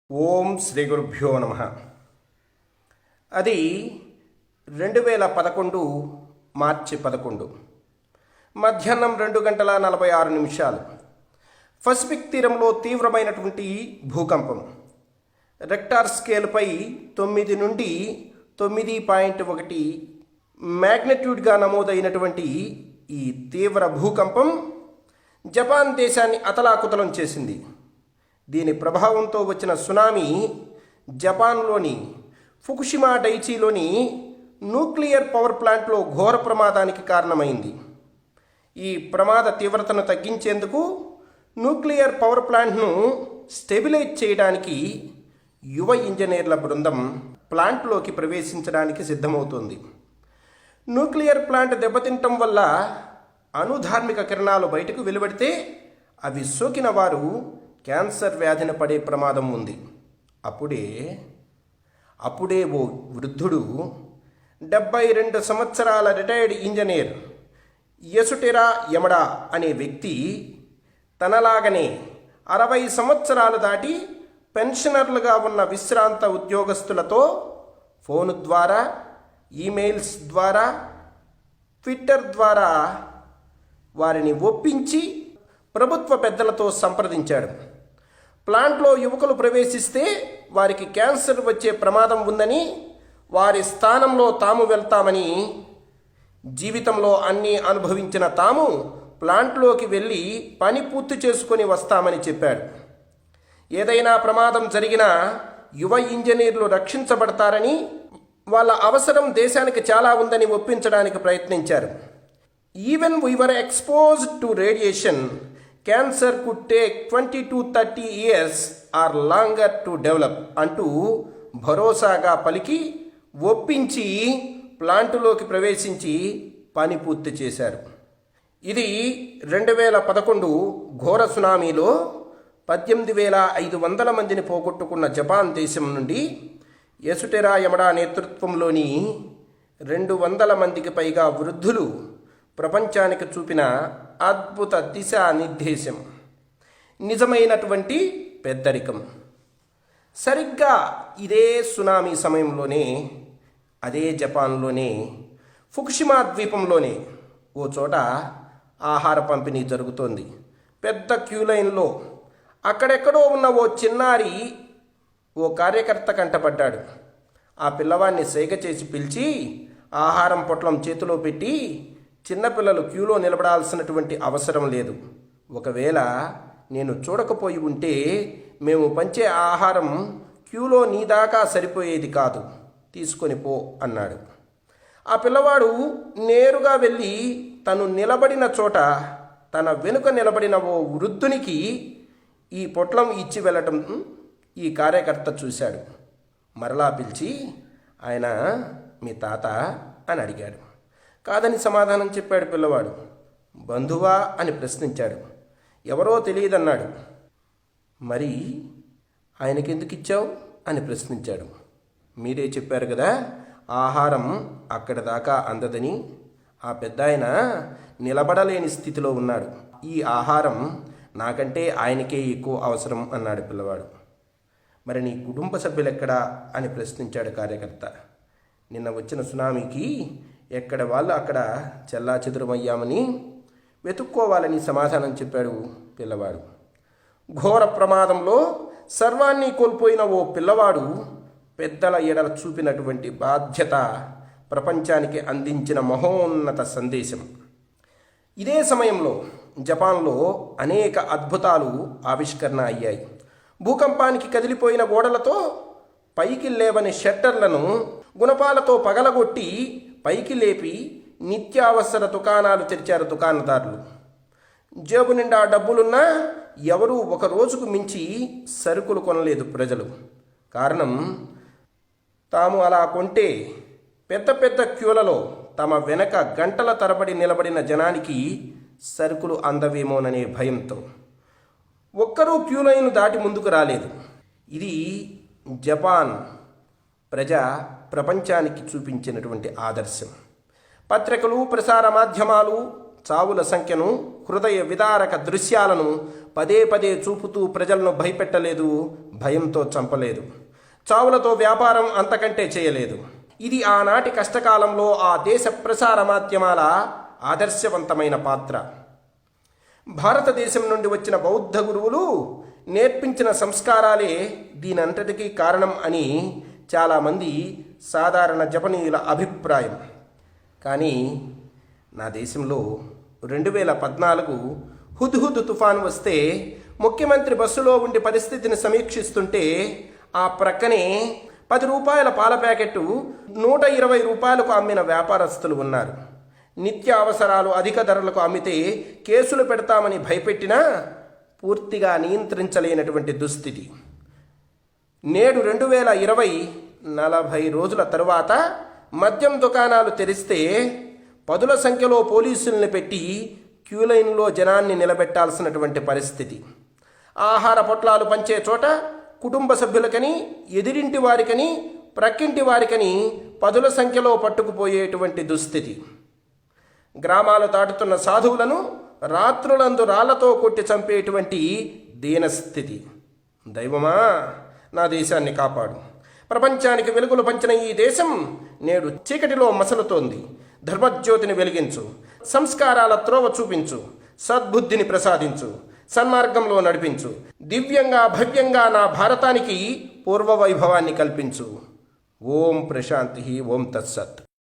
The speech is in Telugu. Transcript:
ఓం శ్రీ గురుభ్యో నమ. అది 2011 మార్చి 11 మధ్యాహ్నం 2:46 పసిఫిక్ తీరంలో తీవ్రమైనటువంటి భూకంపం. రెక్టార్ స్కేల్పై 9 నుండి 9.1 మ్యాగ్నిట్యూడ్గా నమోదైనటువంటి ఈ తీవ్ర భూకంపం జపాన్ దేశాన్ని అతలాకుతలం చేసింది. దీని ప్రభావంతో వచ్చిన సునామీ జపాన్లోని ఫుకుషిమా డైచీలోని న్యూక్లియర్ పవర్ ప్లాంట్లో ఘోర ప్రమాదానికి కారణమైంది. ఈ ప్రమాద తీవ్రతను తగ్గించేందుకు న్యూక్లియర్ పవర్ ప్లాంట్ను స్టెబిలైజ్ చేయడానికి యువ ఇంజనీర్ల బృందం ప్లాంట్లోకి ప్రవేశించడానికి సిద్ధమవుతోంది. న్యూక్లియర్ ప్లాంట్ దెబ్బతింటం వల్ల అణుధార్మిక కిరణాలు బయటకు వెలువడితే అవి సోకిన వారు క్యాన్సర్ వ్యాధిన పడే ప్రమాదం ఉంది. అప్పుడే ఓ వృద్ధుడు 72 సంవత్సరాల రిటైర్డ్ ఇంజనీర్ యసుటెరా యమడా అనే వ్యక్తి తనలాగనే 60 సంవత్సరాలు దాటి పెన్షనర్లుగా ఉన్న విశ్రాంత ఉద్యోగస్తులతో ఫోను ద్వారా, ఈమెయిల్స్ ద్వారా, ట్విట్టర్ ద్వారా వారిని ఒప్పించి ప్రభుత్వ పెద్దలతో సంప్రదించాడు. ప్లాంట్లో యువకులు ప్రవేశిస్తే వారికి క్యాన్సర్ వచ్చే ప్రమాదం ఉందని, వారి స్థానంలో తాము వెళ్తామని, జీవితంలో అన్నీ అనుభవించిన తాము ప్లాంట్లోకి వెళ్ళి పని పూర్తి చేసుకొని వస్తామని చెప్పాడు. ఏదైనా ప్రమాదం జరిగినా యువ ఇంజనీర్లు రక్షించబడతారని, వాళ్ళ అవసరం దేశానికి చాలా ఉందని ఒప్పించడానికి ప్రయత్నించారు. Even we were exposed to radiation, cancer could take 20 to 30 years or longer to develop అంటూ భరోసాగా పలికి ఒప్పించి ప్లాంటులోకి ప్రవేశించి పని పూర్తి చేశారు. ఇది 2011 ఘోర సునామీలో 18,500 మందిని పోగొట్టుకున్న జపాన్ దేశం నుండి యసుటెరా యమడా నేతృత్వంలోని 200 మందికి పైగా వృద్ధులు ప్రపంచానికి చూపిన అద్భుత దిశానిర్దేశం, నిజమైనటువంటి పెద్దరికం. సరిగ్గా ఇదే సునామీ సమయంలోనే అదే జపాన్లోనే ఫుకుషిమా ద్వీపంలోనే ఓ చోట ఆహార పంపిణీ జరుగుతోంది. పెద్ద క్యూ లైన్లో అక్కడెక్కడో ఉన్న ఓ చిన్నారి ఓ కార్యకర్త కంటపడ్డాడు. ఆ పిల్లవాడిని సైగ చేసి పిలిచి ఆహారం పొట్లం చేతిలో పెట్టి, చిన్నపిల్లలు క్యూలో నిలబడాల్సినటువంటి అవసరం లేదు, ఒకవేళ నేను చూడకపోయి ఉంటే మేము పంచే ఆహారం క్యూలో నీ దాకా సరిపోయేది కాదు, తీసుకొని పో అన్నాడు. ఆ పిల్లవాడు నేరుగా వెళ్ళి తను నిలబడిన చోట తన వెనుక నిలబడిన ఓ వృద్ధునికి ఈ పొట్లం ఇచ్చి వెళ్ళటం ఈ కార్యకర్త చూశాడు. మరలా పిలిచి, ఆయన మీ తాత అని అడిగాడు. కాదని సమాధానం చెప్పాడు పిల్లవాడు. బంధువా అని ప్రశ్నించాడు. ఎవరో తెలియదన్నాడు. మరి ఆయనకెందుకు ఇచ్చావు అని ప్రశ్నించాడు. మీరే చెప్పారు కదా ఆహారం అక్కడి దాకా అందదని. ఆ పెద్ద ఆయన నిలబడలేని స్థితిలో ఉన్నాడు. ఈ ఆహారం నాకంటే ఆయనకే ఎక్కువ అవసరం అన్నాడు పిల్లవాడు. మరి నీ కుటుంబ సభ్యులెక్కడా అని ప్రశ్నించాడు కార్యకర్త. నిన్న వచ్చిన సునామీకి ఎక్కడ వాళ్ళు అక్కడ చెల్లాచెదురమయ్యామని వెతుక్కోవాలని సమాధానం చెప్పాడు పిల్లవాడు. ఘోర ప్రమాదంలో సర్వాన్ని కోల్పోయిన ఓ పిల్లవాడు పెద్దల ఎడల చూపినటువంటి బాధ్యత ప్రపంచానికి అందించిన మహోన్నత సందేశం. ఇదే సమయంలో జపాన్లో అనేక అద్భుతాలు ఆవిష్కరణ అయ్యాయి. భూకంపానికి కదిలిపోయిన గోడలతో పైకి లేవని షట్టర్లను గుణపాలతో పగలగొట్టి పైకి లేపి నిత్యావసర దుకాణాలు తెరిచారు దుకాణదారులు. జేబు నిండా డబ్బులున్నా ఎవరూ ఒక రోజుకు మించి సరుకులు కొనలేదు ప్రజలు. కారణం, తాము అలా కొంటే పెద్ద పెద్ద క్యూలలో తమ వెనక గంటల తరబడి నిలబడిన జనానికి సరుకులు అందవేమోననే భయంతో ఒక్కరూ క్యూ లైన్ దాటి ముందుకు రాలేదు. ఇది జపాన్ ప్రపంచానికి చూపించినటువంటి ఆదర్శం. పత్రికలు, ప్రసార మాధ్యమాలు చావుల సంఖ్యను, హృదయ విదారక దృశ్యాలను పదే పదే చూపుతూ ప్రజలను భయపెట్టలేదు, భయంతో చంపలేదు. చావులతో వ్యాపారం అంతకంటే చేయలేదు. ఇది ఆనాటి కష్టకాలంలో ఆ దేశ ప్రసార మాధ్యమాల ఆదర్శవంతమైన పాత్ర. భారతదేశం నుండి వచ్చిన బౌద్ధ గురువులు నేర్పించిన సంస్కారాలే దీనంతటికీ కారణం అని చాలామంది సాధారణ జపనీయుల అభిప్రాయం. కానీ నా దేశంలో 2014 హుద్హుద్ తుఫాను వస్తే ముఖ్యమంత్రి బస్సులో ఉండి పరిస్థితిని సమీక్షిస్తుంటే ఆ ప్రక్కనే 10 రూపాయల పాల ప్యాకెట్టు 120 రూపాయలకు అమ్మిన వ్యాపారస్తులు ఉన్నారు. నిత్య అవసరాలు అధిక ధరలకు అమ్మితే కేసులు పెడతామని భయపెట్టినా పూర్తిగా నియంత్రించలేనటువంటి దుస్థితి. నేడు 2020 40 రోజుల తరువాత మద్యం దుకాణాలు తెరిస్తే పదుల సంఖ్యలో పోలీసుల్ని పెట్టి క్యూలైన్లో జనాన్ని నిలబెట్టాల్సినటువంటి పరిస్థితి. ఆహార పొట్లాలు పంచే చోట కుటుంబ సభ్యులకని, ఎదిరింటి వారికని, ప్రక్కింటి వారికని పదుల సంఖ్యలో పట్టుకుపోయేటువంటి దుస్థితి. గ్రామాలు దాటుతున్న సాధువులను రాత్రులందు రాళ్లతో కొట్టి చంపేటువంటి దీనస్థితి. దైవమా, నా దేశాన్ని కాపాడు. ప్రపంచానికి వెలుగులు పంచిన ఈ దేశం నేడు చీకటిలో మసలుతోంది. ధర్మజ్యోతిని వెలిగించు, సంస్కారాల త్రోవ చూపించు, సద్బుద్ధిని ప్రసాదించు, సన్మార్గంలో నడిపించు. దివ్యంగా భవ్యంగా నా భారతానికి పూర్వ వైభవాన్ని కల్పించు. ఓం ప్రశాంతి. ఓం తత్సత్.